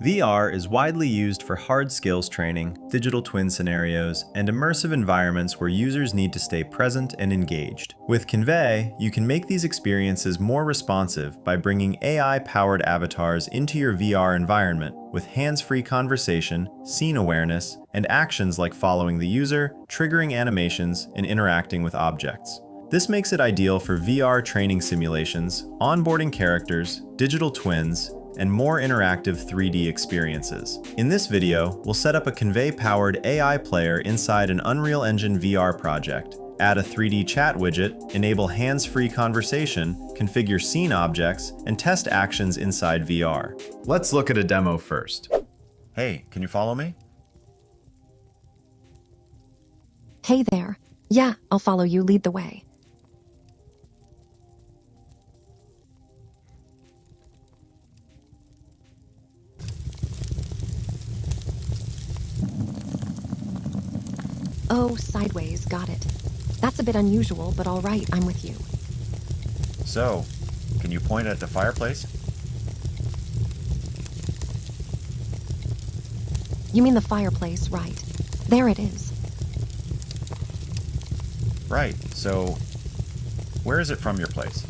VR is widely used for hard skills training, digital twin scenarios, and immersive environments where users need to stay present and engaged. With Convai, you can make these experiences more responsive by bringing AI-powered avatars into your VR environment with hands-free conversation, scene awareness, and actions like following the user, triggering animations, and interacting with objects. This makes it ideal for VR training simulations, onboarding characters, digital twins, and more interactive 3D experiences. In this video, we'll set up a Convai-powered AI player inside an Unreal Engine VR project, add a 3D chat widget, enable hands-free conversation, configure scene objects, and test actions inside VR. Let's look at a demo first. Hey, can you follow me? Hey there. Yeah, I'll follow you. Lead the way. Oh, sideways, got it. That's a bit unusual, but all right, I'm with you. So, can you point at the fireplace? You mean the fireplace, right. There it is. Right, so where is it from your place?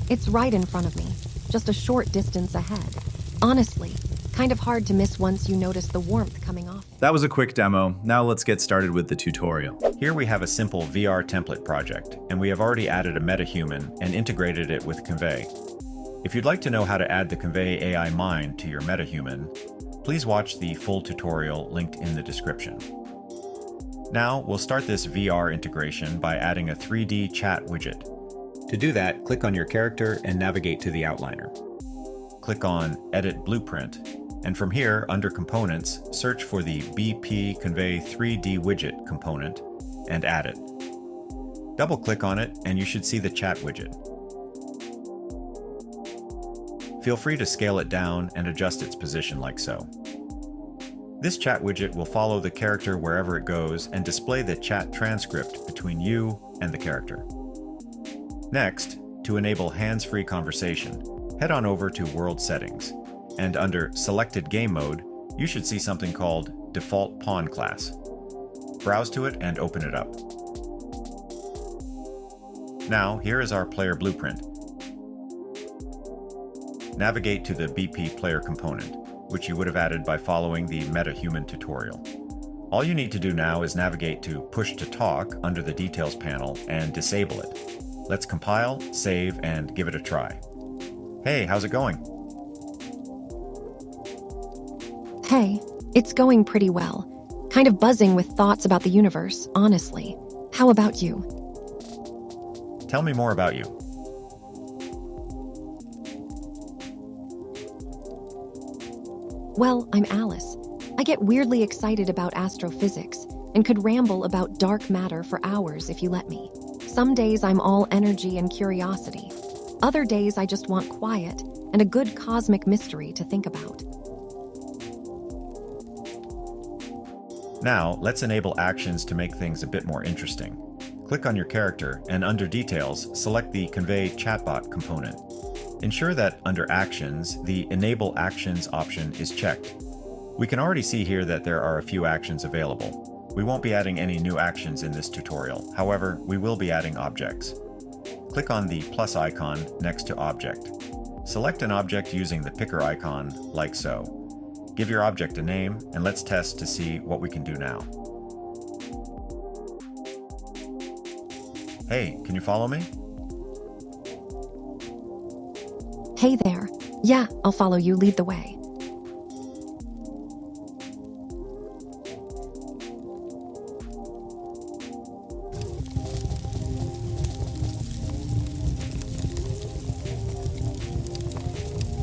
It's right in front of me, just a short distance ahead. Honestly, kind of hard to miss once you notice the warmth coming off. That was a quick demo. Now let's get started with the tutorial. Here we have a simple VR template project, and we have already added a Metahuman and integrated it with Convai. If you'd like to know how to add the Convai AI mind to your Metahuman, please watch the full tutorial linked in the description. Now we'll start this VR integration by adding a 3D chat widget. To do that, click on your character and navigate to the outliner. Click on Edit Blueprint, and from here, under Components, search for the BP Convai 3D widget component and add it. Double-click on it and you should see the chat widget. Feel free to scale it down and adjust its position like so. This chat widget will follow the character wherever it goes and display the chat transcript between you and the character. Next, to enable hands-free conversation, head on over to World Settings, and under Selected Game Mode, you should see something called Default Pawn Class. Browse to it and open it up. Now, here is our player blueprint. Navigate to the BP player component, which you would have added by following the Metahuman tutorial. All you need to do now is navigate to Push to Talk under the Details panel and disable it. Let's compile, save, and give it a try. Hey, how's it going? Hey, it's going pretty well. Kind of buzzing with thoughts about the universe, honestly. How about you? Tell me more about you. Well, I'm Alice. I get weirdly excited about astrophysics and could ramble about dark matter for hours if you let me. Some days I'm all energy and curiosity. Other days I just want quiet and a good cosmic mystery to think about. Now, let's enable actions to make things a bit more interesting. Click on your character and under Details, select the Convai chatbot component. Ensure that under Actions, the Enable Actions option is checked. We can already see here that there are a few actions available. We won't be adding any new actions in this tutorial. However, we will be adding objects. Click on the plus icon next to Object. Select an object using the picker icon, like so. Give your object a name, and let's test to see what we can do now. Hey, can you follow me? Hey there. Yeah, I'll follow you. Lead the way.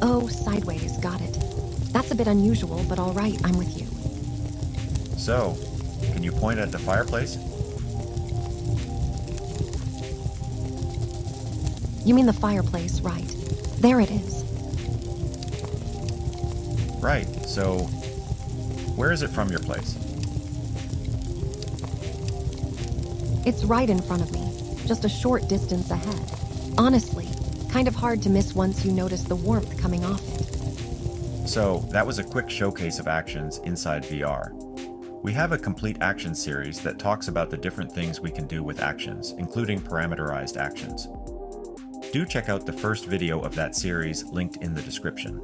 Oh, sideways, got it. That's a bit unusual, but all right, I'm with you. So, can you point at the fireplace? You mean the fireplace, right. There it is. Right, so where is it from your place? It's right in front of me, just a short distance ahead. Honestly, Kind of hard to miss once you notice the warmth coming off it. So that was a quick showcase of actions inside VR. We have a complete action series that talks about the different things we can do with actions, including parameterized actions. Do check out the first video of that series linked in the description.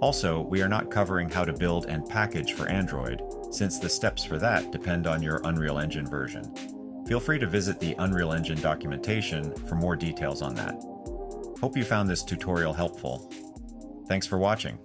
Also, we are not covering how to build and package for Android, since the steps for that depend on your Unreal Engine version. Feel free to visit the Unreal Engine documentation for more details on that. Hope you found this tutorial helpful. Thanks for watching.